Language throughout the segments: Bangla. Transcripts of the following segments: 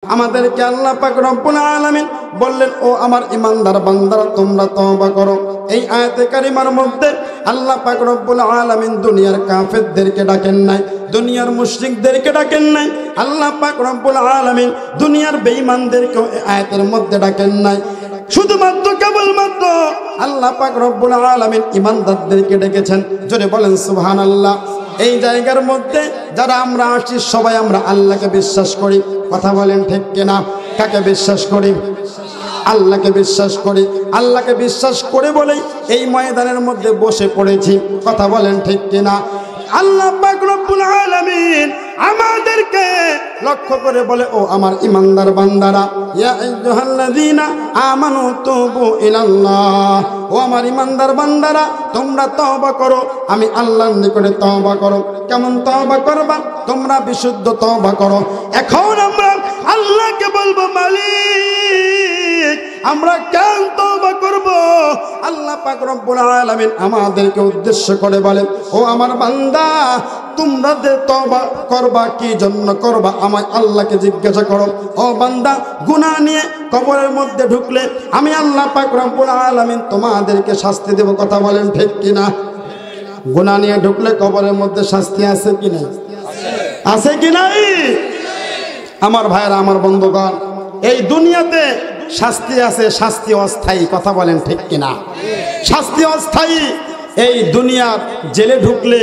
আমাদেরকে আল্লাহ পাক রব্বুল আলামিন বললেন, ও আমার ঈমানদার বান্দারা তোমরা তওবা করো। এই আয়াতে কারিমার মধ্যে আল্লাহ পাক রব্বুল আলামিন দুনিয়ার কাফেরদেরকে ডাকেন নাই, দুনিয়ার মুশরিকদেরকে ডাকেন নাই। আল্লাহ পাক রব্বুল আলামিন দুনিয়ার বেঈমানদেরকে এই আয়াতের মধ্যে ডাকেন নাই। শুধুমাত্র কেবলমাত্র আল্লাহ পাক রব্বুল আলামিন ঈমানদারদেরকে ডেকেছেন। জোরে বলেন সুবহানাল্লাহ। এই জায়গার মধ্যে যারা আমরা আসি সবাই আমরা আল্লাহকে বিশ্বাস করি। কথা বলেন ঠিক কিনা? কাকে বিশ্বাস করি? আল্লাহকে বিশ্বাস করি। আল্লাহকে বিশ্বাস করে বলেই এই ময়দানের মধ্যে বসে পড়েছি। কথা বলেন ঠিক কিনা? আল্লাহ পাক রব্বুল আলামিন আমাদেরকে লক্ষ্য করে বলে, ও আমার ঈমানদার বান্দারা, ইয়া আইয়ুহাল্লাযীনা আমানু তুবু ইলাল্লাহ, ও আমার ঈমানদার বান্দারা তোমরা তওবা করো, আমি আল্লাহর নিকটে তওবা করো। কেমন তওবা করবা? তোমরা বিশুদ্ধ তওবা করো। এখন আমরা আল্লাহকে বলবো, মালিক আমরা কেন তওবা করব? আল্লাহ পাক রব্বুল আলামিন আমাদেরকে উদ্দেশ্য করে বলেন, ও আমার বান্দা তোমরা যে তওবা করবা কি জন্য করবা আমায় আল্লাহকে জিজ্ঞাসা করো। ও বান্দা, গুনাহ নিয়ে কবরের মধ্যে ঢুকলে আমি আল্লাহ পাক রব্বুল আলামিন তোমাদেরকে শাস্তি দেব। কথা বলেন ঠিক কিনা? গুনাহ নিয়ে ঢুকলে কবরের মধ্যে শাস্তি আছে কি না? আছে কি নাই? আমার ভাইরা, আমার বন্ধুগণ, এই দুনিয়াতে শাস্তি আছে, শাস্তি অস্থায়ী। কথা বলেন ঠিক কিনা? শাস্তি অস্থায়ী। এই দুনিয়ার জেলে ঢুকলে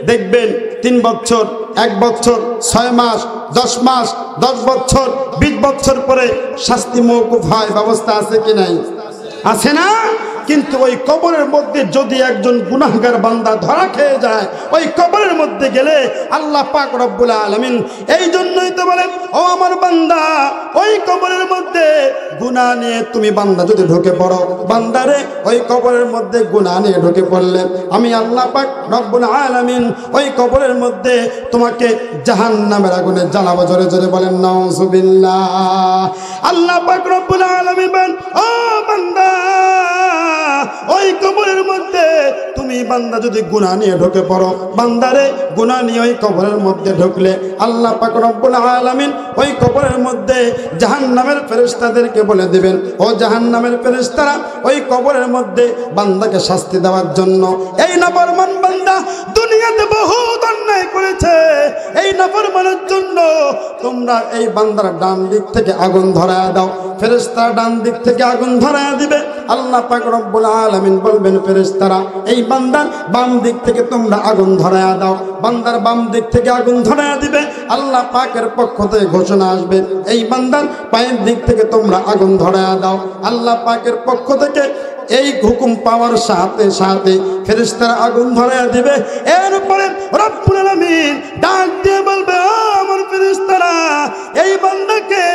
দেখবেন 3 বছর, 1 বছর, 6 মাস, 10 মাস, 10 বছর, 20 বছর পরে শাস্তি মওকুফ হয়। ব্যবস্থা আছে কি নাই? আছে না? কিন্তু ওই কবরের মধ্যে যদি একজন গুনাহগার বান্দা ধরা খেয়ে যায়, ওই কবরের মধ্যে গেলে আল্লাহ পাক রব্বুল আলামিন এই জন্যই তো বলেন, ও আমার বান্দা ওই কবরের মধ্যে গুনাহ নিয়ে তুমি বান্দা যদি ঢুকে পড়ো, বান্দারে ওই কবরের মধ্যে গুনাহ নিয়ে ঢুকে পড়লে আমি আল্লাহ পাক রব্বুল আলামিন ওই কবরের মধ্যে তোমাকে জাহান্নামের আগুনে জ্বালাবো। জোরে জোরে বলেন নাউযুবিল্লাহ। আল্লাহ পাক রব্বুল আলামিন বলেন, ও বান্দা ওই কবরের মধ্যে তুমি বান্দা যদি গুনাহ নিয়ে ঢুকে পড়ো, বান্দারে গুনাহ নিয়ে ওই কবরের মধ্যে ঢুকলে আল্লাহ পাক রব্বুল আলামিন ওই কবরের মধ্যে জাহান্নামের ফেরেশতাদেরকে বলে দিবেন, ও জাহান্নামের ফেরেশতারা ওই কবরের মধ্যে বান্দাকে শাস্তি দেওয়ার জন্য এই নাফরমান বান্দা দুনিয়াতে বহুত অন্যায় করেছে, এই নাফরমানের জন্য তোমরা এই বান্দার ডান দিক থেকে আগুন ধরায়া দাও। ফেরেশতারা ডান দিক থেকে আগুন ধরায়া দিবে। আল্লাহ পাক রব্বুল আলামিন বলবেন, ফেরেশতারা এই বান্দার বাম দিক থেকে তোমরা আগুন ধরায়া দাও। বান্দার বাম দিক থেকে আগুন ধরায়া দিবে। আল্লাহ পাকের পক্ষ থেকে ঘোষণা আসবে, এই বান্দার পায়ের দিক থেকে তোমরা আগুন ধরায়া দাও। আল্লাহ পাকের পক্ষ থেকে এই হুকুম পাওয়ার সাথে সাথে ফেরেশতারা আগুন ধরায়া দিবে। এরপরে রব্বুল আলামিন ডাক দিয়ে বলবে, ও আমার ফেরেশতারা এই বান্দাকে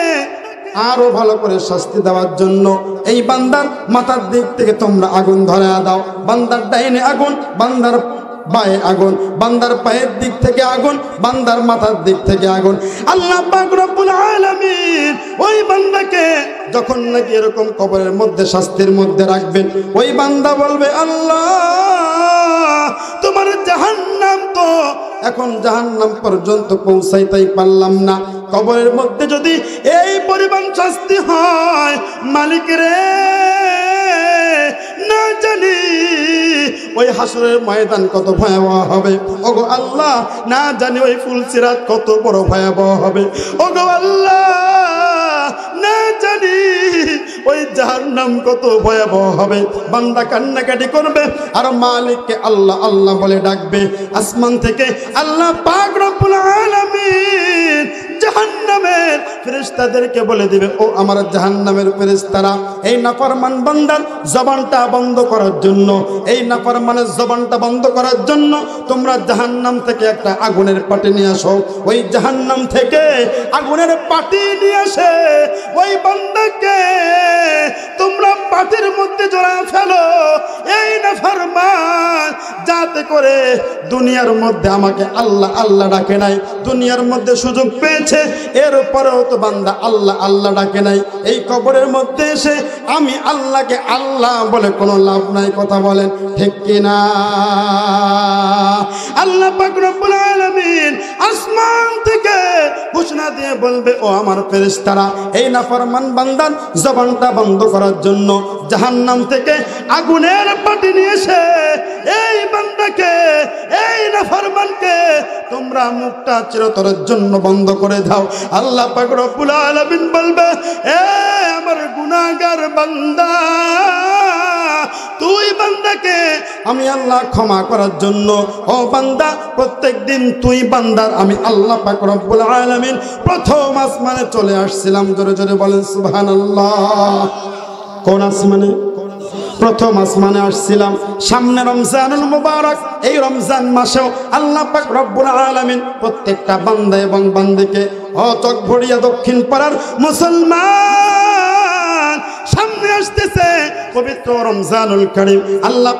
আরো ভালো করে শাস্তি দেওয়ার জন্য এই বান্দার মাথার দিক থেকে তোমরা আগুন ধরায়া দাও। বান্দার ডাইনে আগুন, বান্দার বায়ে আগুন, বান্দার পায়ের দিক থেকে আগুন, বান্দার মাথার দিক থেকে আগুন। আল্লাহ পাক রব্বুল আলামিন ওই বান্দাকে যখন নাকি এরকম কবরের মধ্যে শাস্তির মধ্যে রাখবেন, ওই বান্দা বলবে, আল্লাহ তোমার জাহান্নাম তো এখন জাহান্নাম পর্যন্ত পৌঁছাইতেই পারলাম না। কবরের মধ্যে যদি এই পরিমাণ শাস্তি হয়, মালিক রে না জানি ওই হাসরের ময়দান কত ভয়াবহ হবে। ওগো আল্লাহ না জানি ওই ফুলসিরাত কত বড় ভয়াবহ হবে। ওগো আল্লাহ না জানি ওই জাহান্নাম কত ভয়াবহ হবে। বান্দা কান্নাকাটি করবে আর মালিককে আল্লাহ আল্লাহ বলে ডাকবে। আসমান থেকে আল্লাহ পাক রব্বুল আলামিন জাহান্নামের ফেরেশতাদেরকে বলে দিবে, ও আমার জাহান্নামের ফেরেশতারা এই নাফরমান বান্দার জবানটা বন্ধ করার জন্য, এই নাফরমানের জবানটা বন্ধ করার জন্য তোমরা জাহান্নাম থেকে একটা আগুনের পাটি নিয়ে আসো। ওই জাহান্নাম থেকে আগুনের পাটি নিয়ে এসে ওই বান্দাকে তোমরা পাটির মধ্যে জড়া ফেলো। এই নাফরমান যাতে করে দুনিয়ার মধ্যে আমাকে আল্লাহ আল্লাহ ডাকে নাই, দুনিয়ার মধ্যে সুযোগ পেয়েছে দিয়েছে, এরপরেও তো বান্দা আল্লাহ আল্লাহ ডাকে নাই। এই কবরের মধ্যে এসে আমি আল্লাহকে আল্লাহ বলে কোনো লাভ নাই, কথা বলেন ঠিক কিনা? আল্লাহ পাক রব্বুল আলামিন আসমান থেকে ঘোষণা দিয়ে বলবে, ও আমার ফেরেশতারা, এই নাফরমান বান্দার জবানটা বন্ধ করার জন্য জাহান্নাম থেকে আগুনের পাটি নিয়ে এসে এই বান্দাকে, এই নাফরমানকে তোমরা মুখটা চিরতরের জন্য বন্ধ করে দাও। আল্লাহ পাক রব্বুল আলামিন বলবে, এ আমার গুনাহগার বান্দা, তুই বান্দাকে আমি আল্লাহ ক্ষমা করার জন্য, ও বান্দা প্রত্যেকদিন তুই বান্দার আমি আল্লাহ পাক রব্বুল আলামিন প্রথম আসমানে চলে আসছিলাম। জোরে জোরে বলেন সুবহানাল্লাহ। কোন আসমানে? প্রথম আসমানে আসছিলাম। সামনে রমজানুল মুবারক, এই রমজান মাসেও আল্লাহ পাক রব্বুল আলামিন প্রত্যেকটা বান্দা এবং বান্দিকে, ও চক ভরিয়া দক্ষিণ পাড়ার মুসলমান, সামনে আসতেছে পবিত্র রমজানুল কারীম। আল্লাহ